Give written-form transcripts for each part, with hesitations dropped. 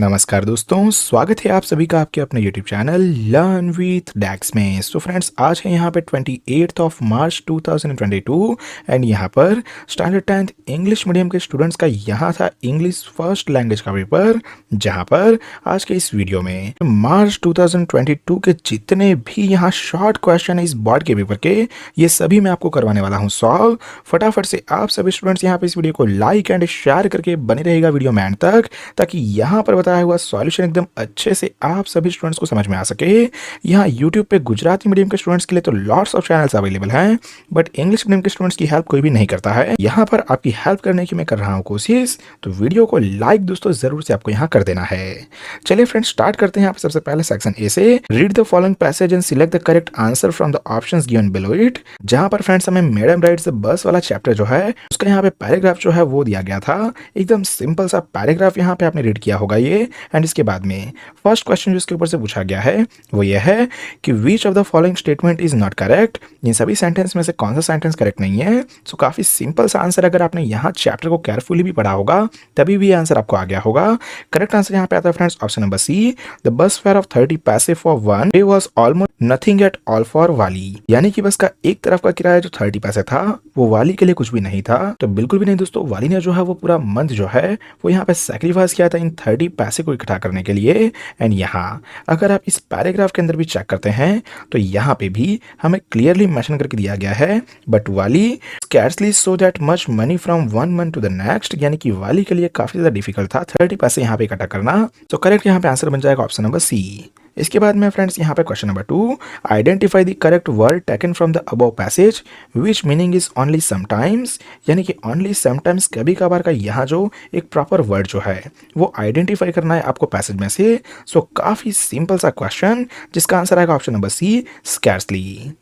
नमस्कार दोस्तों, स्वागत है आप सभी का आपके अपने YouTube चैनल लर्न विथ डैक्स में। सो फ्रेंड्स, आज है यहाँ पे 28 ऑफ मार्च 2022 एंड यहाँ पर स्टैंडर्ड 10th इंग्लिश मीडियम के स्टूडेंट्स का यहाँ था इंग्लिश फर्स्ट लैंग्वेज का पेपर, जहाँ पर आज के इस वीडियो में मार्च 2022 के जितने भी यहाँ शॉर्ट क्वेश्चन है इस बोर्ड के पेपर के, ये सभी मैं आपको करवाने वाला हूँ सॉल्व। फटाफट से आप सभी स्टूडेंट्स यहाँ पे इस वीडियो को लाइक एंड शेयर करके बने रहेगा वीडियो में एंड तक, ताकि यहाँ पर बताया हुआ सॉल्यूशन एकदम अच्छे से आप सभी स्टूडेंट्स को समझ में आ सके। यहाँ यूट्यूब पे गुजराती मीडियम के स्टूडेंट्स के लिए तो लॉट्स ऑफ चैनल्स अवेलेबल हैं, बट इंग्लिश मीडियम के स्टूडेंट्स की हेल्प कोई भी नहीं करता है। यहाँ पर आपकी हेल्प करने की मैं कर रहा हूँ कोशिश, तो वीडियो को लाइक दोस्तों जरूर से आपको यहाँ कर देना है। चलिए फ्रेंड्स, स्टार्ट करते हैं। यहाँ पे सबसे पहले सेक्शन ए से read the following passage and select the correct answer from the options given below it. जहाँ पर फ्रेंड्स हमें मैडम राइड्स द बस वाला चैप्टर जो है उसका यहाँ पे पैराग्राफ जो है वो दिया गया था। एकदम सिंपल सा पैराग्राफ यहाँ पे आपने रीड किया होगा ये। एंड इसके बाद में फर्स्ट क्वेश्चन जो इसके ऊपर से पूछा गया है वो ये है कि which of the following statement is not correct. इन सभी सेंटेंस में से कौन सा सेंटेंस करेक्ट नहीं है। सो काफी सिंपल सा आंसर, अगर आपने यहाँ चैप्टर को केयरफुली भी पढ़ा होगा तभी भी आंसर आपको आ गया होगा। करेक्ट आंसर यहाँ पे आता है friends option number C, the bus fare of 30 पैसे for one day was almost nothing at all for Wally. यानी कि बस का एक तरफ का किराया जो 30 पैसे था वो वाली के लिए कुछ भी नहीं था। तो बिल्कुल भी नहीं दोस्तों, वाली ने जो है वो पूरा मंथ जो है वो यहाँ पे सैक्रिफाइस किया था इन 30 पैसे को इकट्ठा करने के लिए। एंड यहाँ अगर आप इस पैराग्राफ के अंदर भी चेक करते हैं तो यहाँ पे भी हमें क्लियरली मेंशन करके दिया गया है, but Wally scarcely so that much money from one month to the next. यानी कि वाली के लिए काफी ज्यादा डिफिकल्ट था 30 पैसे यहाँ पे इकट्ठा करना। तो करेक्ट यहाँ पे आंसर बन जाएगा ऑप्शन नंबर सी। इसके बाद में फ्रेंड्स यहाँ पे question number 2, identify the correct word taken from the above passage which meaning is only sometimes. यानी कि ओनली समटाइम्स कभी कभार का यहाँ जो एक प्रॉपर वर्ड जो है वो आइडेंटिफाई करना है आपको पैसेज में से। सो काफी सिंपल सा क्वेश्चन जिसका आंसर आएगा option number C, scarcely.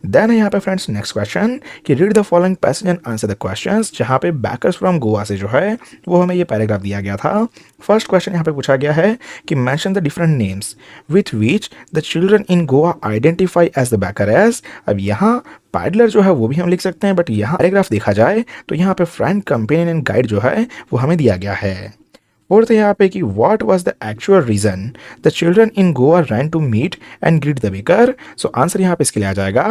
Then है यहाँ पे फ्रेंड्स नेक्स्ट क्वेश्चन कि read the following passage and answer the questions. जहाँ पे बैकर्स फ्रॉम गोवा से जो है वो हमें ये पैराग्राफ दिया गया था। फर्स्ट क्वेश्चन यहाँ पे पूछा गया है कि mention the different names with which the children in Goa identify as the backer as। अब यहाँ पैडलर जो है वो भी हम लिख सकते हैं, बट यहाँ पैराग्राफ देखा जाए तो यहाँ पे फ्रेंड, कंपेनियन एंड गाइड जो है वो हमें दिया गया है। फोर्थ यहाँ पे कि what was the actual reason the children in Goa ran to meet and greet the baker। So answer यहाँ पे इसके लिए आ जाएगा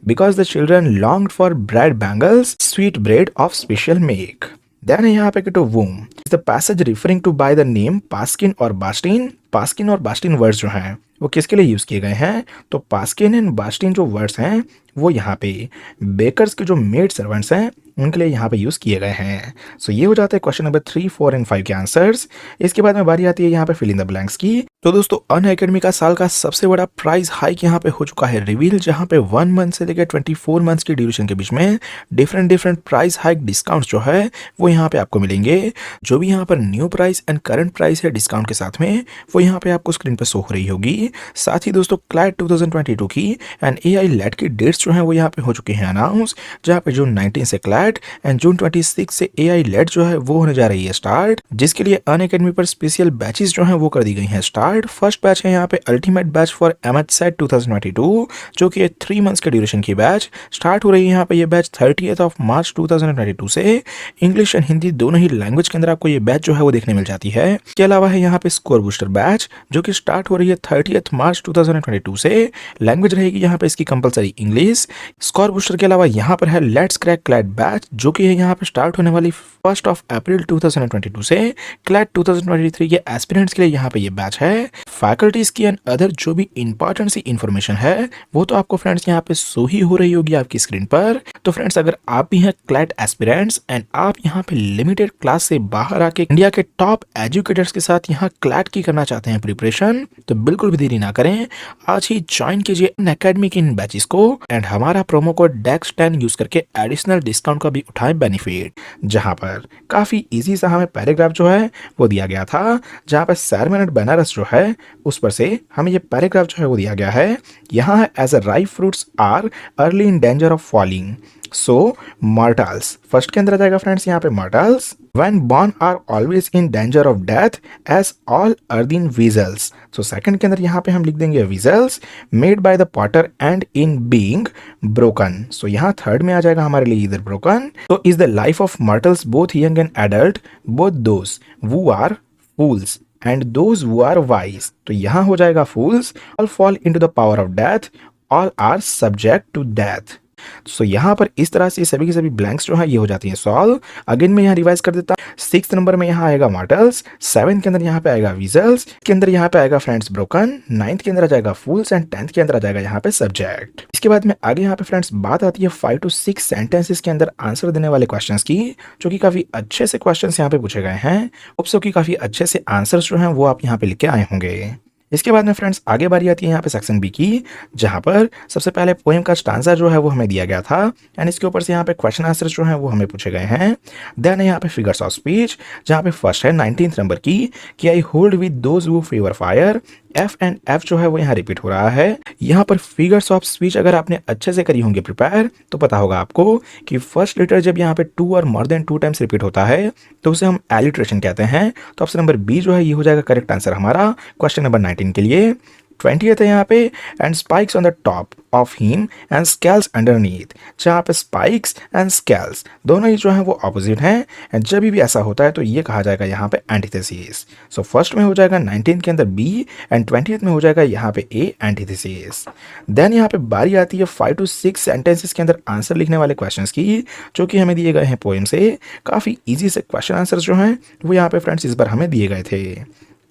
because the children longed for bread bangles, sweet bread of special make। Then यहाँ पे कि to whom is the passage referring to by the name Paskin और Bastin. पास्किन और बास्टिन वर्ड्स जो हैं वो किसके लिए यूज किए गए हैं। तो पास्किन एंड बास्टिन जो वर्ड्स हैं वो यहाँ पे बेकर्स के जो मेड सर्वेंट्स हैं उनके लिए यहाँ पे यूज किए गए हैं। सो ये हो जाता है क्वेश्चन नंबर 3, 4 एंड 5 के आंसर्स। इसके बाद में बारी आती है यहाँ पे फिल इन द ब्लैंक्स की। तो दोस्तों अनअकैडमी का साल का सबसे बड़ा प्राइस हाइक यहाँ पे हो चुका है रिवील, जहाँ पे 1 मंथ से लेकर 24 मंथ्स की ड्यूरेशन के बीच में डिफरेंट प्राइस हाइक डिस्काउंट जो है वो यहाँ पे आपको मिलेंगे। जो भी यहाँ पर new price and current price है डिस्काउंट के साथ में वो यहाँ पे आपको स्क्रीन पर शो हो रही होगी। साथ ही दोस्तों क्लैट 2022 की एंड AI लेट की डेट्स जो है वो यहाँ पे हो चुके हैं अनाउंस, जहाँ पे जून 19 से क्लैट एंड जून 26 से AI लेट जो है वो होने जा रही है स्टार्ट, जिसके लिए अनअकैडमी पर स्पेशल बैचेस जो है वो कर दी गई हैं स्टार्ट। फर्स्ट बैच है यहाँ पे अल्टीमेट बैच फॉर MHSET 2022, जो कि 3 मंथ्स के ड्यूरेशन की बैच स्टार्ट हो रही है। यहाँ पे ये बैच 30 ऑफ मार्च 2022 से इंग्लिश एंड हिंदी दोनों ही लैंग्वेज के अंदर आपको ये बैच जो है वो देखने मिल जाती है। इसके अलावा है यहाँ पे स्कोर बूस्टर बैच जो कि स्टार्ट हो रही है 30 मार्च 2022 से। लैंग्वेज रहेगी यहाँ पे इसकी कंपलसरी इंग्लिश। स्कोर बूस्टर के अलावा यहाँ पर है लेट्स क्रैक क्लैट बैच जो कि है यहाँ पे स्टार्ट होने वाली 1 अप्रैल 2022 से। क्लैट 2023 के एस्पिरेंट्स के लिए यहाँ पे ये बैच है। फैकल्टीज की एंड अदर जो भी इंपॉर्टेंट सी इन्फॉर्मेशन है वो तो आपको फ्रेंड्स यहाँ पे शो ही हो रही होगी आपकी स्क्रीन पर। तो फ्रेंड्स, अगर आप भी हैं क्लैट एस्पिरेंट्स एंड आप यहाँ पे लिमिटेड क्लास से बाहर आके इंडिया के टॉप एजुकेटर्स के साथ यहाँ क्लैट की करना चाहते हैं प्रिपरेशन, तो बिल्कुल भी देरी ना करें, आज ही ज्वाइन कीजिए अनअकैडमी के इन बैचेस को एंड हमारा प्रोमो कोड DEX10 यूज करके एडिशनल डिस्काउंट का भी उठाएं बेनिफिट। जहां पर काफी इजी सा हमें पैराग्राफ जो है वो दिया गया था, जहां पर सरमन एट बनारस जो है उस पर से हमें ये पैराग्राफ जो है वो दिया गया है। यहाँ है as a ripe fruits are early in danger of falling, so mortals first के अंदर आ जाएगा फ्रेंड्स यहाँ पे mortals. When born are always in danger of death as all earthen vessels। So second के अंदर यहाँ पे हम लिख देंगे vessels made by the potter and in being broken। So यहाँ थर्ड में आ जाएगा हमारे लिए इधर broken। So is the life of mortals both young and adult both those who are fools and those who are wise. तो यहाँ हो जाएगा fools, all fall into the power of death, all are subject to death. So यहाँ पर इस तरह से सभी की सभी ब्लैंक्स जो है ये हो जाती हैं सॉल्व। अगेन मैं यहाँ रिवाइज कर देता हूँ। 6th नंबर में यहाँ आएगा मॉर्टल्स, 7th के अंदर यहाँ पे आएगा विजल्स, के अंदर यहाँ पे आएगा फ्रेंड्स ब्रोकन, 9th के अंदर आ जाएगा फूल्स एंड 10th के अंदर आ जाएगा यहाँ पे सब्जेक्ट। इसके बाद में आगे यहाँ पे फ्रेंड्स बात आती है 5 to 6 सेंटेंसेस के अंदर आंसर देने वाले क्वेश्चंस की, जो कि काफी अच्छे से क्वेश्चंस यहाँ पे पूछे गए हैं। होप सो कि काफी अच्छे से आंसर्स जो हैं वो आप यहाँ पे लिख के आए होंगे। इसके बाद में फ्रेंड्स आगे बारी आती है यहाँ पे सेक्शन बी की, जहाँ पर सबसे पहले पोएम का स्टांजा जो है वो हमें दिया गया था एंड इसके ऊपर से यहाँ पे क्वेश्चन आंसर जो है वो हमें पूछे गए हैं। देन यहाँ पे फिगर्स ऑफ स्पीच, जहाँ पे फर्स्ट है 19th नंबर की कि I hold with those who favour fire. F and F जो है वो यहाँ रिपीट हो रहा है। यहाँ पर फिगर्स ऑफ स्पीच अगर आपने अच्छे से करी होंगे प्रिपेयर तो पता होगा आपको कि फर्स्ट लेटर जब यहाँ पे 2 और मोर देन 2 टाइम्स रिपीट होता है तो उसे हम एलिट्रेशन कहते हैं। तो ऑप्शन नंबर बी जो है ये हो जाएगा करेक्ट आंसर हमारा क्वेश्चन नंबर 19 के लिए। 20th है यहाँ पे and spikes on the top of him and scales underneath, जहाँ पे स्पाइक्स एंड स्केल्स दोनों ही जो है वो ऑपोजिट हैं एंड जब भी ऐसा होता है तो ये कहा जाएगा यहाँ पे एंटीथेसिस। सो फर्स्ट में हो जाएगा 19th के अंदर बी एंड 20th में हो जाएगा यहाँ पे ए एंटीथेसिस। देन यहाँ पे बारी आती है 5 to 6 सेंटेंसेस के अंदर आंसर लिखने वाले क्वेश्चंस की, जो कि हमें दिए गए हैं पोएम से। काफ़ी ईजी से क्वेश्चन आंसर जो हैं वो यहाँ पे फ्रेंड्स इस बार हमें दिए गए थे।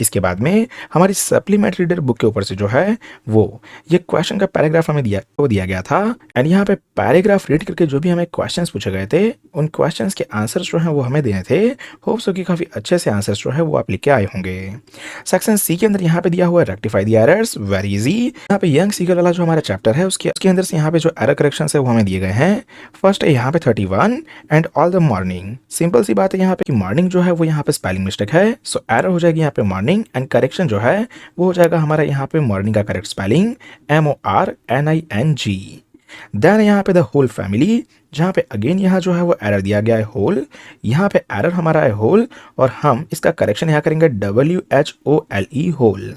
इसके बाद में हमारी सप्लीमेंट्री रीडर बुक के ऊपर से जो है वो ये क्वेश्चन का पैराग्राफ हमें दिया गया था एंड यहाँ पे पैराग्राफ रीड करके जो भी हमें क्वेश्चंस पूछे गए थे उन क्वेश्चंस के आंसर्स जो हैं वो हमें देने थे। होप सो कि काफ़ी अच्छे से आंसर्स जो है वो आप लिख के आए होंगे। सेक्शन सी के अंदर यहाँ पे दिया हुआ है rectify the errors, very easy. यहाँ पे यंग सीकर वाला जो हमारा चैप्टर है उसके अंदर से यहाँ पे जो एरर करेक्शन है वो हमें दिए गए हैं। फर्स्ट है यहाँ पे 31 and all the morning. Simple सी बात है यहाँ पे कि मॉर्निंग जो है वो यहाँ पे स्पेलिंग मिस्टेक है, सो एरर हो जाएगी यहाँ पे मॉर्निंग एंड करेक्शन जो है वो हो जाएगा हमारा यहाँ पे मॉर्निंग का करेक्ट स्पेलिंग MORNING। देन यहाँ पे द होल फैमिली, जहाँ पे अगेन यहाँ जो है वो एरर दिया गया है होल, यहाँ पे एरर हमारा है होल और हम इसका करेक्शन यहाँ करेंगे WHOLE होल।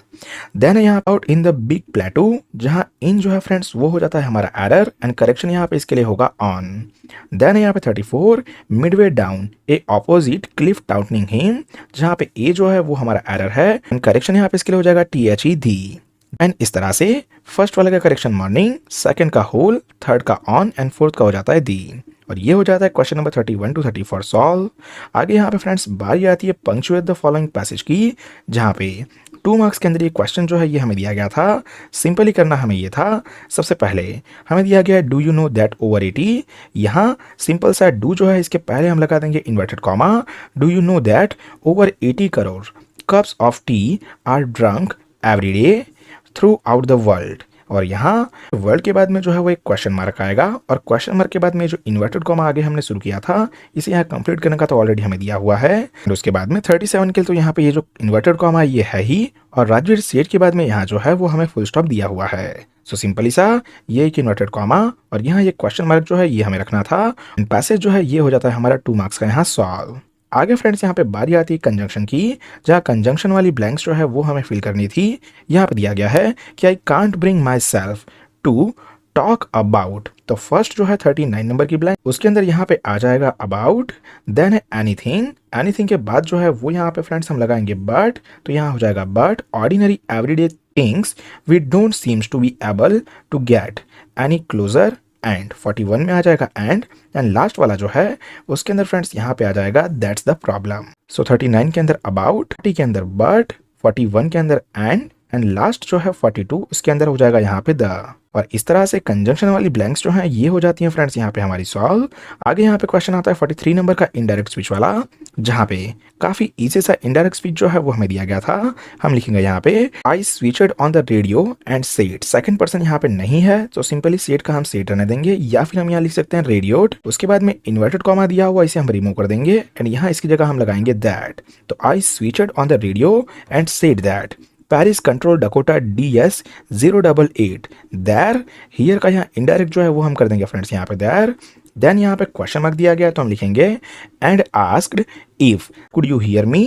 देन यहाँ आउट इन द बिग प्लेटू, जहाँ इन जो है फ्रेंड्स वो हो जाता है हमारा एरर एंड करेक्शन यहाँ पे इसके लिए होगा ऑन। देन यहाँ पे 34 मिडवे डाउन ए ऑपोजिट क्लिफ टाउटनिंग हिम, जहाँ पे ए जो है वो हमारा एरर है एंड करेक्शन यहाँ पे इसके लिए हो जाएगा THE दी। एंड इस तरह से फर्स्ट वाले का करेक्शन मॉर्निंग, सेकंड का होल, थर्ड का ऑन एंड फोर्थ का हो जाता है दी। और ये हो जाता है क्वेश्चन नंबर 31 to 34 सॉल्व। आगे यहाँ पे फ्रेंड्स बारी आती है पंक्चुएट द फॉलोइंग पैसेज की, जहाँ पे 2 मार्क्स के अंदर ये क्वेश्चन जो है ये हमें दिया गया था। सिंपली करना हमें ये था, सबसे पहले हमें दिया गया है do you know that over 80। यहाँ सिंपल सा डू जो है इसके पहले हम लगा देंगे inverted comma, do you know that over 80 crore cups of T R drunk every day through out the world. और यहाँ वर्ल्ड के बाद में जो है वो एक क्वेश्चन मार्क आएगा और क्वेश्चन मार्क के बाद में जो इन्वर्टेड कॉमा आगे हमने शुरू किया था इसे यहाँ कंप्लीट करने का तो ऑलरेडी हमें दिया हुआ है। और उसके बाद में 37 के लिए तो यहाँ पे ये जो इन्वर्टेड कॉमा ये है ही, और राजवीर सेठ के बाद में यहाँ जो है वो हमें फुल स्टॉप दिया हुआ है। सो सिंपली सा ये एक इन्वर्टेड कॉमा और यहाँ ये क्वेश्चन मार्क जो है ये हमें रखना था। पैसेज जो है ये हो जाता है हमारा 2 मार्क्स का यहाँ सॉल्व। आगे फ्रेंड्स यहाँ पे बारी आती है कंजंक्शन की, जहाँ कंजंक्शन वाली ब्लैंक्स जो है वो हमें फिल करनी थी। यहाँ पे दिया गया है कि I can't bring myself to talk about. तो फर्स्ट जो है 39 नंबर की ब्लैंक, उसके अंदर यहाँ पे आ जाएगा अबाउट, देन है एनीथिंग। एनीथिंग के बाद जो है वो यहाँ पे फ्रेंड्स हम लगाएंगे बट, तो यहाँ हो जाएगा but ordinary everyday things we don't seems to be able to get any closer and 41 में आ जाएगा एंड लास्ट वाला जो है उसके अंदर फ्रेंड्स यहाँ पे आ जाएगा दैट्स द प्रॉब्लम। सो 39 के अंदर अबाउट, 30 के अंदर बट, 41 के अंदर एंड लास्ट जो है 42 उसके अंदर हो जाएगा यहाँ पे द। और इस तरह से कंजंक्शन वाली ब्लैंक्स जो हैं ये हो जाती हैं फ्रेंड्स यहाँ पे हमारी सॉल्व। आगे यहाँ पे क्वेश्चन आता है 43 नंबर का इनडायरेक्ट स्पीच वाला, जहाँ पे काफी इजी सा इनडायरेक्ट स्पीच जो है वो हमें दिया गया था। हम लिखेंगे यहाँ पे I switched on the radio and said. Second person यहाँ पे नहीं है तो सिंपली सेड का हम सेड रहने देंगे, या फिर हम यहाँ लिख सकते हैं रेडियोड। उसके बाद में इन्वर्टेड कॉमा दिया हुआ इसे हम रिमूव कर देंगे एंड यहाँ इसकी जगह हम लगाएंगे दैट। तो I switched on the radio and said that Paris control Dakota DS 088 there। Here का यहाँ इनडायरेक्ट जो है वो हम कर देंगे फ्रेंड्स यहाँ पे there। देन यहाँ पे क्वेश्चन मार्क दिया गया तो हम लिखेंगे and asked if could you hear me.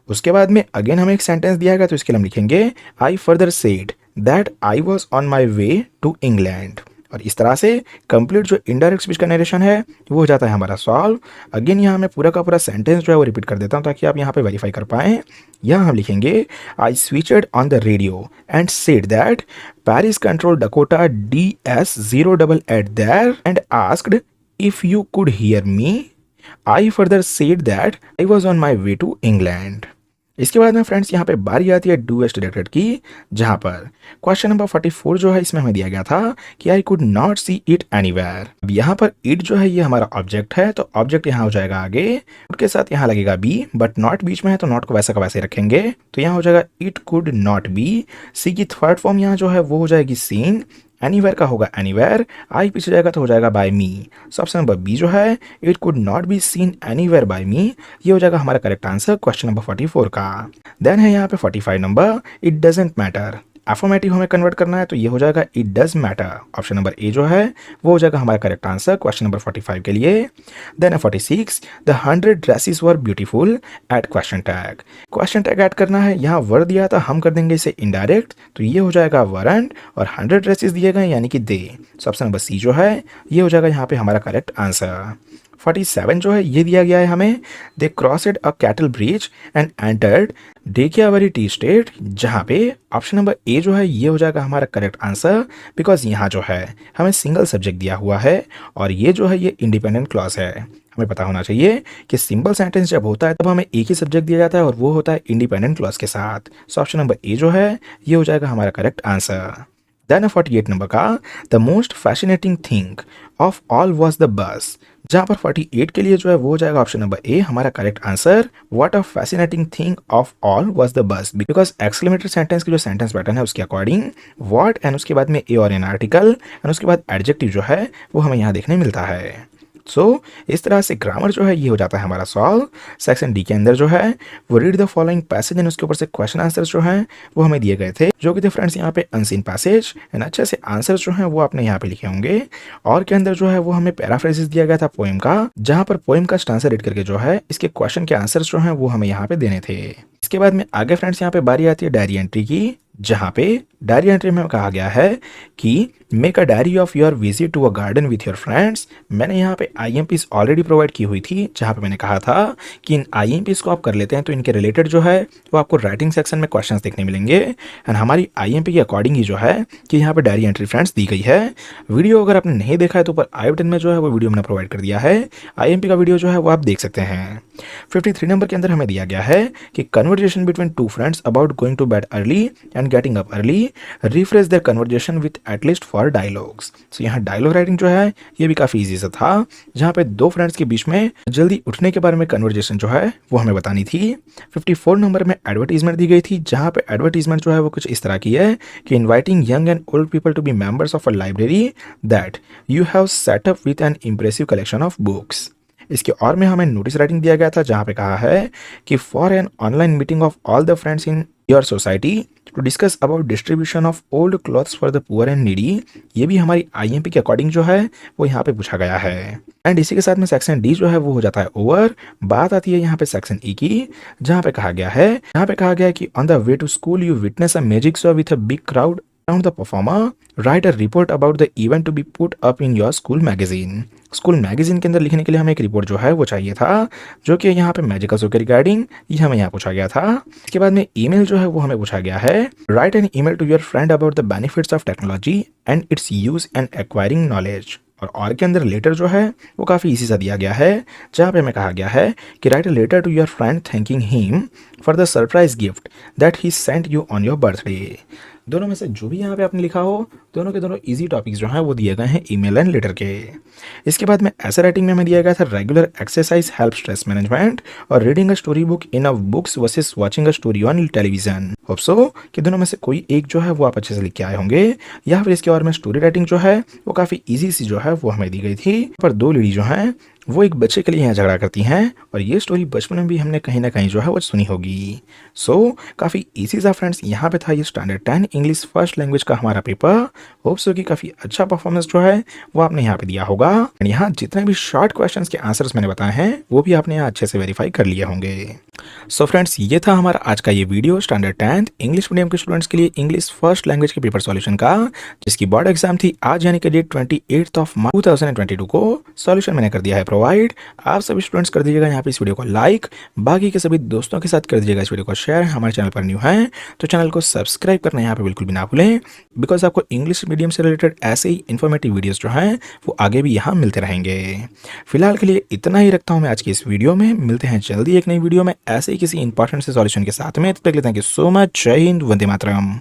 उसके बाद में अगेन हमें एक सेंटेंस दिया गया तो इसके लिए हम लिखेंगे I further said that I was on my way to England. और इस तरह से कंप्लीट जो इनडायरेक्ट स्पीच का नरेशन है वो हो जाता है हमारा सॉल्व। अगेन यहाँ मैं पूरा का पूरा सेंटेंस जो है वो रिपीट कर देता हूँ ताकि आप यहाँ पे वेरीफाई कर पाएँ। यहाँ हम लिखेंगे I switched on the radio and said that Paris control Dakota DS0 at there and asked if you could hear me. I further said that I was on my way to England. इसके बाद में friends यहाँ पे बारी आती है do S directed की, जहाँ पर क्वेश्चन नंबर 44 जो है इसमें हमें दिया गया था कि I could not see it anywhere. अब यहाँ पर इट जो है ये हमारा ऑब्जेक्ट है, तो ऑब्जेक्ट यहाँ हो जाएगा आगे, उसके साथ यहाँ लगेगा बी, बट नॉट बीच में है तो नॉट को वैसा का वैसे रखेंगे, तो यहाँ हो जाएगा इट कुड नॉट बी। सी की थर्ड फॉर्म यहाँ जो है वो हो जाएगी सीन, एनीवेयर का होगा एनीवेयर, आई पीछे जाएगा तो हो जाएगा by me. So option number B जो है it could not be seen anywhere by me, ये हो जाएगा हमारा करेक्ट आंसर क्वेश्चन नंबर 44 का। देन है यहाँ पे 45 number, it doesn't matter. Affirmative हमें कन्वर्ट करना है तो ये हो जाएगा it does matter. Option number A जो है वो हो जाएगा हमारा करेक्ट आंसर क्वेश्चन नंबर 45 के लिए। Then 46, the 100 dresses were beautiful add question tag. Question tag add करना है, यहाँ वर्ड दिया था हम कर देंगे इसे इनडायरेक्ट, तो ये हो जाएगा वरंट और 100 ड्रेसेस दिए गए यानी कि दे। सो ऑप्शन नंबर सी जो है ये हो जाएगा यहाँ पे हमारा करेक्ट आंसर। 47 जो है ये दिया गया है हमें, they crossed a cattle bridge and entered Dekiawari tea state, जहाँ पे ऑप्शन नंबर ए जो है ये हो जाएगा हमारा करेक्ट आंसर, बिकॉज यहाँ जो है हमें सिंगल सब्जेक्ट दिया हुआ है और ये जो है ये इंडिपेंडेंट क्लॉज है। हमें पता होना चाहिए कि सिंपल सेंटेंस जब होता है तब हमें एक ही सब्जेक्ट दिया जाता है और वो होता है इंडिपेंडेंट क्लॉज के साथ। सो ऑप्शन नंबर ए जो है ये हो जाएगा हमारा करेक्ट आंसर। देन 48 नंबर का, the most fascinating thing of all was the bus, जहाँ पर 48 के लिए जो है वो हो जाएगा ऑप्शन नंबर ए हमारा correct answer. What a fascinating thing of all was the bus, because exclamatory sentence की जो सेंटेंस पैटर्न है उसके अकॉर्डिंग व्हाट एंड उसके बाद में ए और एन आर्टिकल एंड उसके बाद एडजेक्टिव जो है वो हमें यहाँ देखने मिलता है। सो इस तरह से ग्रामर जो है ये हो जाता है हमारा सॉल्व। सेक्शन डी के अंदर जो है वो read the following passage and उसके ऊपर से क्वेश्चन आंसर्स जो हैं वो हमें दिए गए थे, जो कि थे फ्रेंड्स यहाँ पे अनसीन पैसेज एंड अच्छे से आंसर्स जो हैं वो आपने यहाँ पे लिखे होंगे। और के अंदर जो है वो हमें पैराफ्रेसिस दिया गया था पोएम का, जहाँ पर पोएम का स्टांसर रीड करके जो है इसके क्वेश्चन के आंसर्स जो हैं वो हमें यहाँ पे देने थे। इसके बाद में आगे फ्रेंड्स यहाँ पे बारी आती है डायरी एंट्री की, जहाँ पे डायरी एंट्री में कहा गया है कि make a diary of your visit to a garden with your friends. मैंने यहाँ पे IMPs ऑलरेडी प्रोवाइड की हुई थी, जहाँ पे मैंने कहा था कि इन IMPs को आप कर लेते हैं तो इनके रिलेटेड जो है वो आपको राइटिंग सेक्शन में क्वेश्चंस देखने मिलेंगे। एंड हमारी IMP के अकॉर्डिंग ही जो है कि यहाँ पे डायरी एंट्री फ्रेंड्स दी गई है। वीडियो अगर आपने नहीं देखा है तो ऊपर आई बटन में जो है वो वीडियो मैंने प्रोवाइड कर दिया है, IMP का वीडियो जो है वो आप देख सकते हैं। 53 नंबर के अंदर हमें दिया गया है कि conversation between two friends about going to bed early and getting up early, refresh their conversation with at least four dialogues. So यहाँ डायलॉग राइटिंग जो है ये भी काफी इजी सा था, जहाँ पे दो फ्रेंड्स के बीच में जल्दी उठने के बारे में कन्वर्जेशन जो है वो हमें बतानी थी। 54 नंबर में एडवर्टीजमेंट दी गई थी, जहाँ पे एडवर्टीजमेंट जो है वो कुछ इस तरह की है कि inviting young and old people to be members of a library that you have set up with an impressive collection of books. इसके और में हमें नोटिस राइटिंग दिया गया था, जहाँ पे कहा है कि for an online meeting of all the friends in your society to discuss about distribution of old clothes for the poor and needy. ये भी हमारी IMP के अकॉर्डिंग जो है वो यहाँ पे पूछा गया है। एंड इसी के साथ में सेक्शन डी जो है वो हो जाता है ओवर। बात आती है यहाँ पे सेक्शन ई की, जहाँ पे कहा गया है कि on the way to school you witness a magic show with a big crowd around the performer, write a report about the event to be put up in your school magazine। School magazine के अंदर लिखने के लिए हमें एक report जो है वो चाहिए था, जो कि यहाँ पे मैजिकल शो के रिगार्डिंग ये हमें यहाँ पूछा गया था। इसके बाद में ईमेल जो है वो हमें पूछा गया है, write an email to your friend about the benefits of technology and its use and acquiring knowledge. और के अंदर लेटर जो है वो काफ़ी इजी सा दिया गया है, जहाँ पे हमें कहा गया है कि write a letter to your friend thanking him for the surprise gift that he sent you on your birthday. दोनों में से जो भी यहाँ पे आपने लिखा हो, दोनों के दोनों इजी टॉपिक्स जो हैं वो दिए गए हैं ईमेल एंड लेटर के। इसके बाद में ऐसे राइटिंग में हमें दिया गया था regular exercise help stress management और reading a story book in a books versus watching a story on television. Hope so कि दोनों में से कोई एक जो है वो आप अच्छे से लिख के आए होंगे, या फिर इसके और में स्टोरी राइटिंग जो है वो काफ़ी ईजी सी जो है वो हमें दी गई थी। पर दो लेडी जो हैं वो एक बच्चे के लिए यहाँ झगड़ा करती हैं, और ये स्टोरी बचपन में भी हमने कहीं ना कहीं जो है वो सुनी होगी। सो काफ़ी इजी सा फ्रेंड्स यहाँ पे था ये स्टैंडर्ड 10 इंग्लिश फर्स्ट लैंग्वेज का हमारा पेपर। होप सो कि काफ़ी अच्छा परफॉर्मेंस जो है वो आपने यहाँ पे दिया होगा। यहाँ जितने भी शॉर्ट क्वेश्चंस के आंसर्स मैंने बताए हैं वो भी आपने यहाँ अच्छे से वेरीफाई कर लिए होंगे। सो फ्रेंड्स, ये था हमारा आज का ये video standard 10th English medium के स्टूडेंट्स के लिए इंग्लिश फर्स्ट लैंग्वेज के पेपर सॉल्यूशन का, जिसकी बोर्ड एग्जाम थी आज यानी कि डेट 28 ऑफ मार्च 2022 को। सॉल्यूशन मैंने कर दिया है प्रोवाइड। आप सभी स्टूडेंट्स कर दीजिएगा यहाँ पे इस वीडियो को लाइक, बाकी के सभी दोस्तों के साथ कर दीजिएगा इस वीडियो को शेयर। हमारे चैनल पर न्यू है तो चैनल को सब्सक्राइब करना यहाँ पे बिल्कुल भी ना भूलें, बिकॉज आपको इंग्लिश मीडियम से रिलेटेड ऐसे ही इन्फॉर्मेटिव वीडियोस जो हैं वो आगे भी यहाँ मिलते रहेंगे। फिलहाल के लिए इतना ही रखता हूँ मैं आज की इस वीडियो में। मिलते हैं जल्दी एक नई वीडियो में ऐसे ही किसी इंपॉर्टेंट से सॉल्यूशन के साथ में। तब तक के लिए थैंक यू सो मच। जय हिंद, वंदे मातरम।